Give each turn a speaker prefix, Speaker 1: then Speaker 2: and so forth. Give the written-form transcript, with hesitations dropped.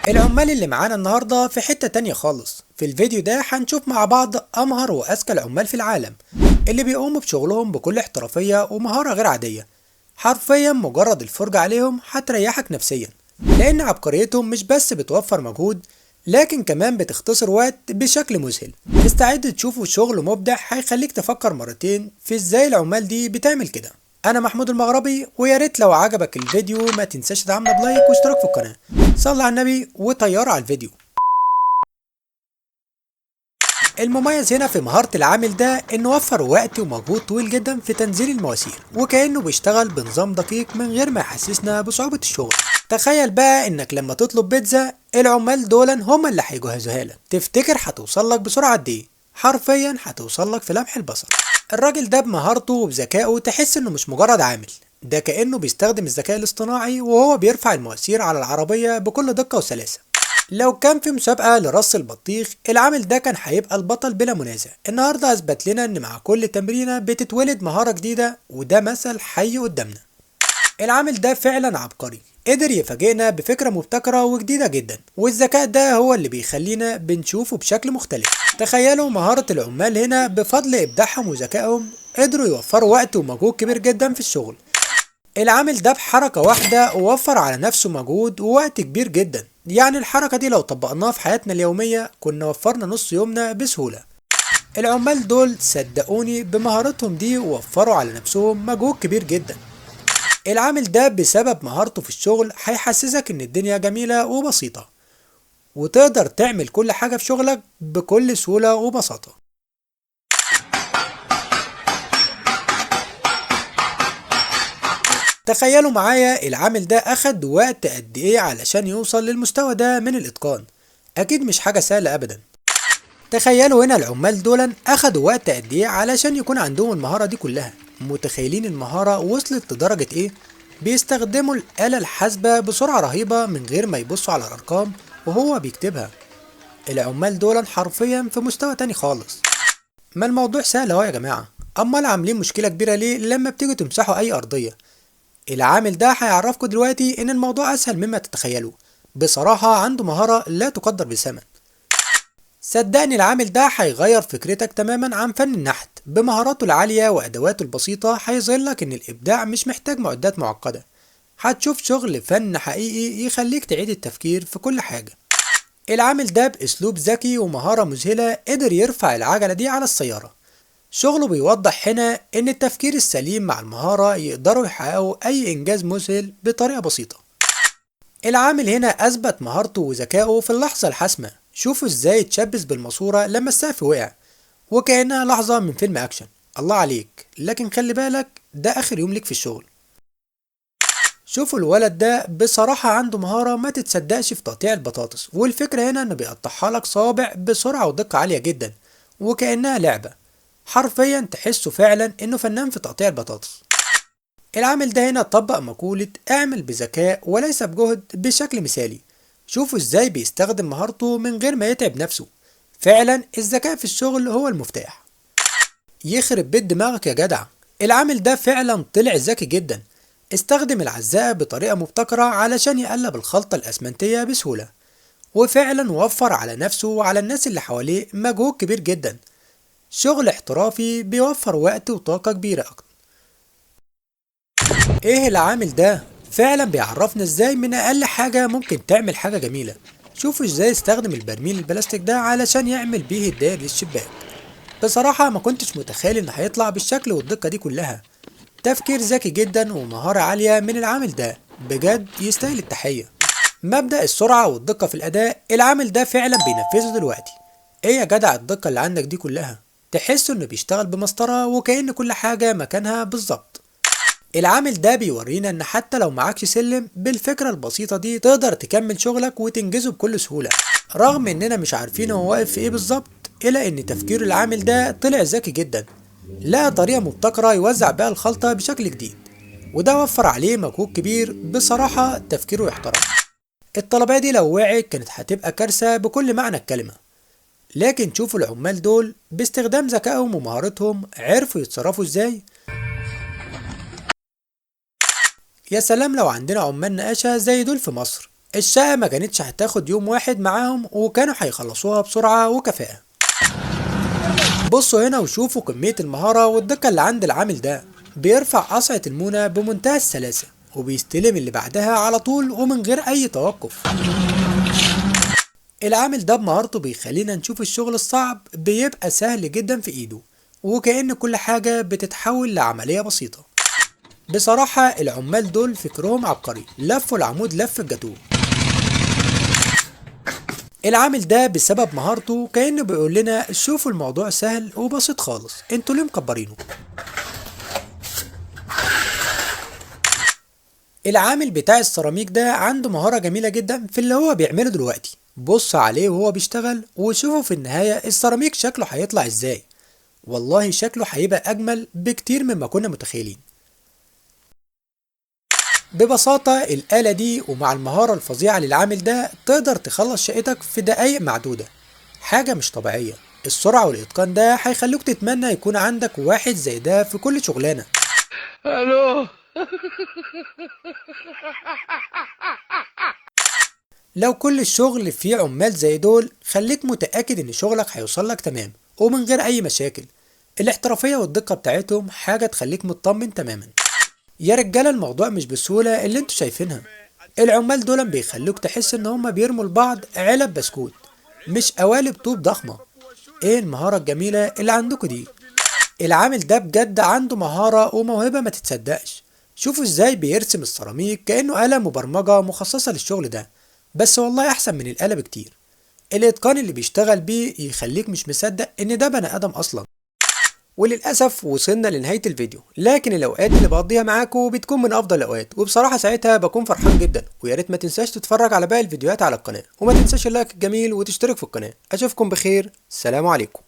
Speaker 1: العمال اللي معانا النهاردة في حتة تانية خالص. في الفيديو ده هنشوف مع بعض أمهر وأذكى العمال في العالم اللي بيقوموا بشغلهم بكل احترافية ومهارة غير عادية. حرفيا مجرد الفرجة عليهم هتريحك نفسيا، لأن عبقريتهم مش بس بتوفر مجهود لكن كمان بتختصر وقت بشكل مذهل. استعد تشوفوا شغل مبدع هيخليك تفكر مرتين في ازاي العمال دي بتعمل كده. انا محمود المغربي، ويا ريت لو عجبك الفيديو ما تنساش تدعمنا بلايك واشتراك في القناة. صلى على النبي وطيارة على الفيديو. المميز هنا في مهارة العامل ده انه وفر وقت ومجهود طويل جدا في تنزيل المواسير، وكأنه بيشتغل بنظام دقيق من غير ما يحسسنا بصعوبة الشغل. تخيل بقى انك لما تطلب بيتزا العمال دولا هم اللي هيجهزوها لك، تفتكر هتوصل لك بسرعة قد ايه؟ حرفيا هتوصل لك في لمح البصر. الراجل ده بمهارته وبذكائه تحس انه مش مجرد عامل، ده كأنه بيستخدم الذكاء الاصطناعي وهو بيرفع المواسير على العربية بكل دقة وسلاسة. لو كان في مسابقة لرص البطيخ العامل ده كان هيبقى البطل بلا منازع. النهاردة اثبت لنا ان مع كل تمرينة بتتولد مهارة جديدة، وده مثل حي قدامنا. العامل ده فعلا عبقري، قدر يفاجئنا بفكرة مبتكرة وجديدة جدا، والذكاء ده هو اللي بيخلينا بنشوفه بشكل مختلف. تخيلوا مهارة العمال هنا بفضل إبداعهم وذكائهم قدروا يوفروا وقت ومجهود كبير جدا في الشغل. العامل ده بحركة واحدة وفر على نفسه مجهود ووقت كبير جدا، يعني الحركة دي لو طبقناها في حياتنا اليومية كنا وفرنا نص يومنا بسهولة. العمال دول صدقوني بمهارتهم دي وفروا على نفسهم مجهود كبير جدا. العامل ده بسبب مهارته في الشغل هيحسسك ان الدنيا جميلة وبسيطة، وتقدر تعمل كل حاجة في شغلك بكل سهولة وبساطة. تخيلوا معايا العامل ده اخد وقت قد ايه علشان يوصل للمستوى ده من الاتقان. اكيد مش حاجة سهلة ابدا. تخيلوا هنا العمال دول اخدوا وقت قد ايه علشان يكون عندهم المهارة دي كلها. متخيلين المهارة وصلت لدرجة ايه؟ بيستخدموا الآلة الحاسبة بسرعة رهيبة من غير ما يبصوا على الأرقام وهو بيكتبها. العمال دول حرفيا في مستوى تاني خالص. ما الموضوع سهل اهو يا جماعة، امال عاملين مشكلة كبيرة ليه لما بتيجوا تمسحوا اي ارضية؟ العامل ده هيعرفكم دلوقتي ان الموضوع اسهل مما تتخيلوا. بصراحة عنده مهارة لا تقدر بثمن. صدقني العامل ده هيغير فكرتك تماما عن فن النحت. بمهاراته العالية وأدواته البسيطة هيظهر لك إن الإبداع مش محتاج معدات معقدة. هتشوف شغل فن حقيقي يخليك تعيد التفكير في كل حاجة. العامل ده بأسلوب ذكي ومهارة مذهلة قدر يرفع العجلة دي على السيارة. شغله بيوضح هنا إن التفكير السليم مع المهارة يقدروا يحققوا أي إنجاز مذهل بطريقة بسيطة. العامل هنا أثبت مهارته وذكائه في اللحظة الحاسمة. شوفوا ازاي اتشبث بالماسورة لما السقف وقع، وكأنها لحظة من فيلم أكشن. الله عليك، لكن خلي بالك ده آخر يوم ليك في الشغل. شوفوا الولد ده بصراحة عنده مهارة ما تتصدقش في تقطيع البطاطس، والفكرة هنا انه بيقطعها لك صوابع بسرعة ودقة عالية جدا وكأنها لعبة. حرفيا تحسه فعلا انه فنان في تقطيع البطاطس. العامل ده هنا طبق مقولة اعمل بذكاء وليس بجهد بشكل مثالي. شوفوا ازاي بيستخدم مهارته من غير ما يتعب نفسه. فعلا الذكاء في الشغل هو المفتاح. يخرب بيت دماغك يا جدع، العامل ده فعلا طلع ذكي جدا. استخدم العزاء بطريقة مبتكرة علشان يقلب الخلطة الأسمنتية بسهولة، وفعلا وفر على نفسه وعلى الناس اللي حواليه مجهود كبير جدا. شغل احترافي بيوفر وقت وطاقة كبيرة أكتر. ايه العامل ده فعلا بيعرفنا ازاي من اقل حاجة ممكن تعمل حاجة جميلة. شوفوا ازاي استخدم البرميل البلاستيك ده علشان يعمل بيه الداير للشباك. بصراحة ما كنتش متخيل ان هيطلع بالشكل والدقة دي كلها. تفكير ذكي جدا ومهارة عالية من العامل ده، بجد يستاهل التحية. مبدأ السرعة والدقة في الأداء العامل ده فعلا بينفذه دلوقتي. ايه يا جدع الدقة اللي عندك دي كلها؟ تحسه انه بيشتغل بمسطرة وكأن كل حاجة مكانها بالظبط. العامل ده بيورينا ان حتى لو معكش سلم بالفكرة البسيطة دي تقدر تكمل شغلك وتنجزه بكل سهولة. رغم اننا مش عارفين هو واقف في ايه بالظبط، الا ان تفكير العامل ده طلع ذكي جدا. لقى طريقة مبتكرة يوزع بيها الخلطة بشكل جديد، وده وفر عليه مجهود كبير. بصراحة تفكيره يحترم. الطلبية دي لو وقعت كانت هتبقى كارثة بكل معنى الكلمة. لكن شوفوا العمال دول باستخدام ذكائهم ومهارتهم عرفوا يتصرفوا ازاي. يا سلام لو عندنا عمال نقاشة زي دول في مصر. الشقة ما كانتش هتاخد يوم واحد معاهم وكانوا هيخلصوها بسرعة وكفاءة. بصوا هنا وشوفوا كمية المهارة والدقة اللي عند العامل ده. بيرفع قصعة المونة بمنتهى السلاسة وبيستلم اللي بعدها على طول ومن غير أي توقف. العامل ده بمهارته بيخلينا نشوف الشغل الصعب بيبقى سهل جدا في ايده، وكأن كل حاجة بتتحول لعملية بسيطة. بصراحة العمال دول فكرهم عبقري، لفوا العمود لف الجاتوه. العامل ده بسبب مهارته كأنه بيقول لنا شوفوا الموضوع سهل وبسيط خالص، انتوا ليه مكبرينه؟ العامل بتاع السيراميك ده عنده مهارة جميلة جدا في اللي هو بيعمله دلوقتي. بص عليه وهو بيشتغل وشوفوا في النهاية السيراميك شكله هيطلع ازاي. والله شكله هيبقى أجمل بكتير مما كنا متخيلين. ببساطة الآلة دي ومع المهارة الفظيعة للعامل ده تقدر تخلص شقتك في دقايق معدودة. حاجة مش طبيعية. السرعة والإتقان ده هيخلوك تتمنى يكون عندك واحد زي ده في كل شغلانة. الو. لو كل الشغل فيه عمال زي دول خليك متأكد ان شغلك هيوصلك تمام ومن غير اي مشاكل. الاحترافية والدقة بتاعتهم حاجة تخليك مطمن تماما. يا رجالة الموضوع مش بالسهولة اللي انتوا شايفينها. العمال دول بيخلوك تحس ان هما بيرموا لبعض علب بسكوت مش قوالب طوب ضخمة. ايه المهارة الجميلة اللي عندكوا دي. العامل ده بجد عنده مهارة وموهبة ما تتصدقش. شوفوا ازاي بيرسم السيراميك كأنه آلة مبرمجة مخصصة للشغل ده، بس والله احسن من الآلة بكتير. الاتقان اللي بيشتغل بيه يخليك مش مصدق ان ده بني ادم اصلا. وللاسف وصلنا لنهايه الفيديو، لكن الاوقات اللي بقضيها معاكم بتكون من افضل الاوقات، وبصراحه ساعتها بكون فرحان جدا. ويا ريت ما تنساش تتفرج على باقي الفيديوهات على القناه، وما تنساش اللايك الجميل وتشترك في القناه. اشوفكم بخير، سلام عليكم.